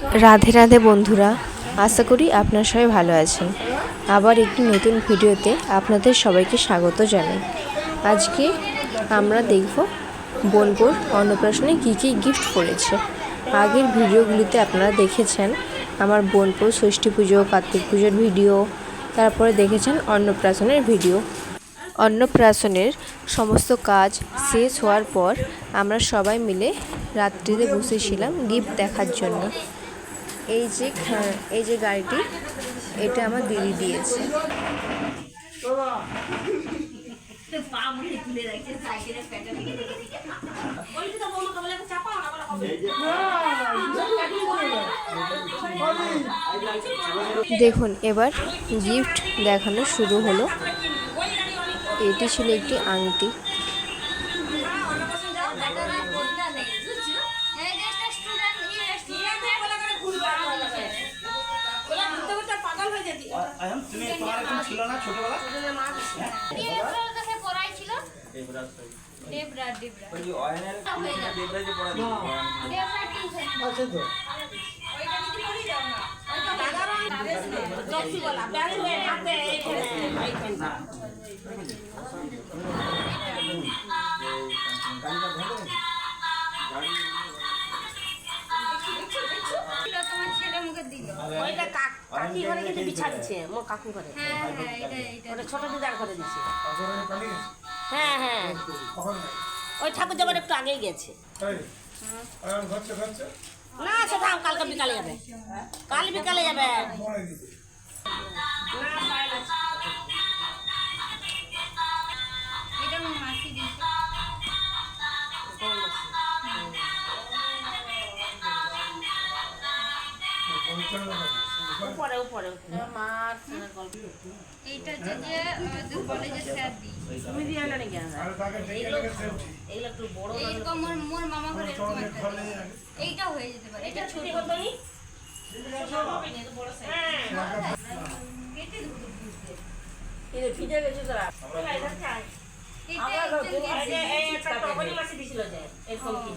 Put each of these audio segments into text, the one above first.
রাধে রাধে বন্ধুরা, আশা করি আপনারা সবাই ভালো আছেন। আবার একটি নতুন ভিডিওতে আপনাদের সবাইকে স্বাগত জানাই। আজকে আমরা দেখব বোনপোর অন্নপ্রাশনে কী কী গিফট করেছে। আগের ভিডিওগুলিতে আপনারা দেখেছেন আমার বোনপোর ষষ্ঠী পুজো, কার্তিক পুজোর ভিডিও, তারপরে দেখেছেন অন্নপ্রাশনের ভিডিও। অন্নপ্রাশনের সমস্ত কাজ শেষ হওয়ার পর আমরা সবাই মিলে রাত্রিতে বসেছিলাম গিফট দেখার জন্য। এই যে গাড়িটি, এটা আমার দিদি দিয়েছে। দেখুন, এবার গিফট দেখানো শুরু হলো। এটি ছিল একটি আংটি। ছোট দিদার ঘরে দিচ্ছে। হ্যাঁ হ্যাঁ, ওই ঠাকুর যাবার একটু আগেই গেছে। না সেটা কালকে বিকালে যাবে, কাল বিকালে যাবে। উপরে উপরে মার এইটা যে কলেজে স্যার দি তুমি দিয়ে আনলে নাকি? এইগুলো একটু বড়, এইরকম মোর মামা ঘরে এরকম একটা এইটা হয়ে যেতে পারে। এটা ছোট কতনি হবে না, তো বড় সাইজ। কেটে এই ফিটে গেছে তোরা এটা চাই। এটা টগরি মাসে দিছিল যে এরকম কি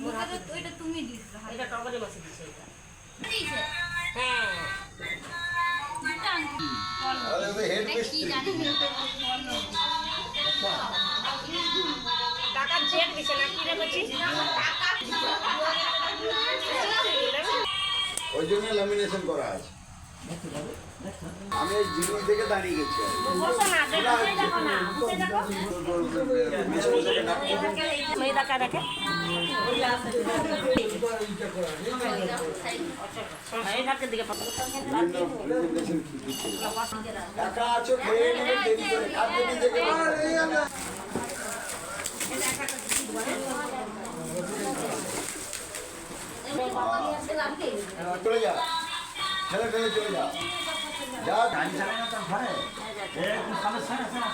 মোটা তো ওইটা তুমি দিছো, এটা টগরি মাসে দিছো। এটা দিছে হ্যাঁ দুটো আংটি আরে হেড কি জানি টাকা চেক দিছে না কি রে বলছিস? টাকা ওই জন্য ল্যামিনেশন করা আছে। আমি জিনিস থেকে দাঁড়িয়ে গেছি। বসো না, দেখো না, উঠে দেখো। মেয়ে দেখা দেখে এই ধাক্কের দিকে টাকা আছে খেয়ে নেবে, দেরি করে খাদ্য দিতে গেলে চলে যা, ঠেলে ঠেলে চলে যা। যা গাড়ি চালায় না তার ঘরে একটু সমস্যা আছে না?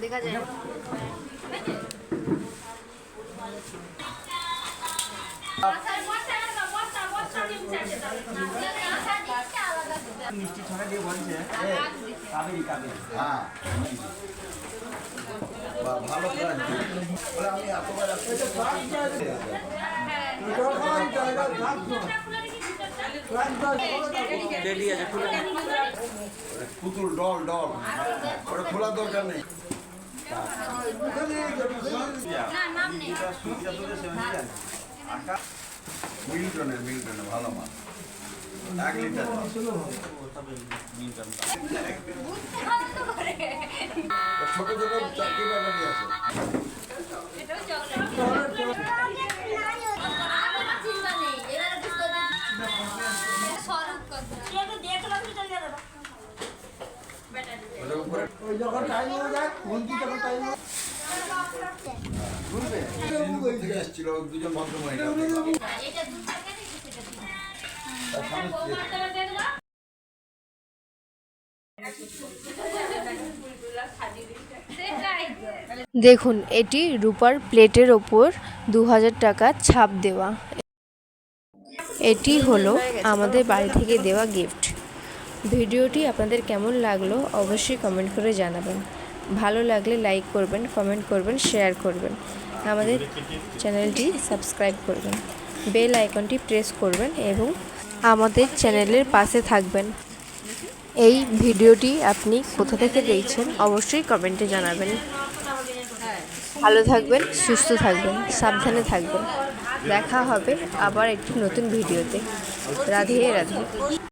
দেখা যায় মিষ্টি ছড়া দিয়ে বলছে কাবেরি কাবেরি। হ্যাঁ ভালো প্ল্যান। আমি এতবার পুতুল ডল ডল ওটা খোলার দরকার নেই। মিল্টনের ভালো মাল 1 লিটার। ছোট ছোট চাকরি ব্যাটারি আছে। এসেছিল দুজন ভদ্রমহিলা। দেখুন, এটি রূপার প্লেটের ওপর 2000 টাকা ছাপ দেওয়া। এটি হলো আমাদের বাড়ি থেকে দেওয়া গিফট। ভিডিওটি আপনাদের কেমন লাগলো অবশ্যই কমেন্ট করে জানাবেন। ভালো লাগলে লাইক করবেন, কমেন্ট করবেন, শেয়ার করবেন। আমাদের চ্যানেলটি সাবস্ক্রাইব করবেন, বেল আইকনটি প্রেস করবেন এবং আমাদের চ্যানেলের পাশে থাকবেন। এই ভিডিওটি আপনি কোথা থেকে দেখছেন অবশ্যই কমেন্টে জানাবেন। ভালো থাকবেন, সুস্থ থাকবেন, সাবধানে থাকবেন। দেখা হবে আবার একটি নতুন ভিডিওতে। রাধে রাধে।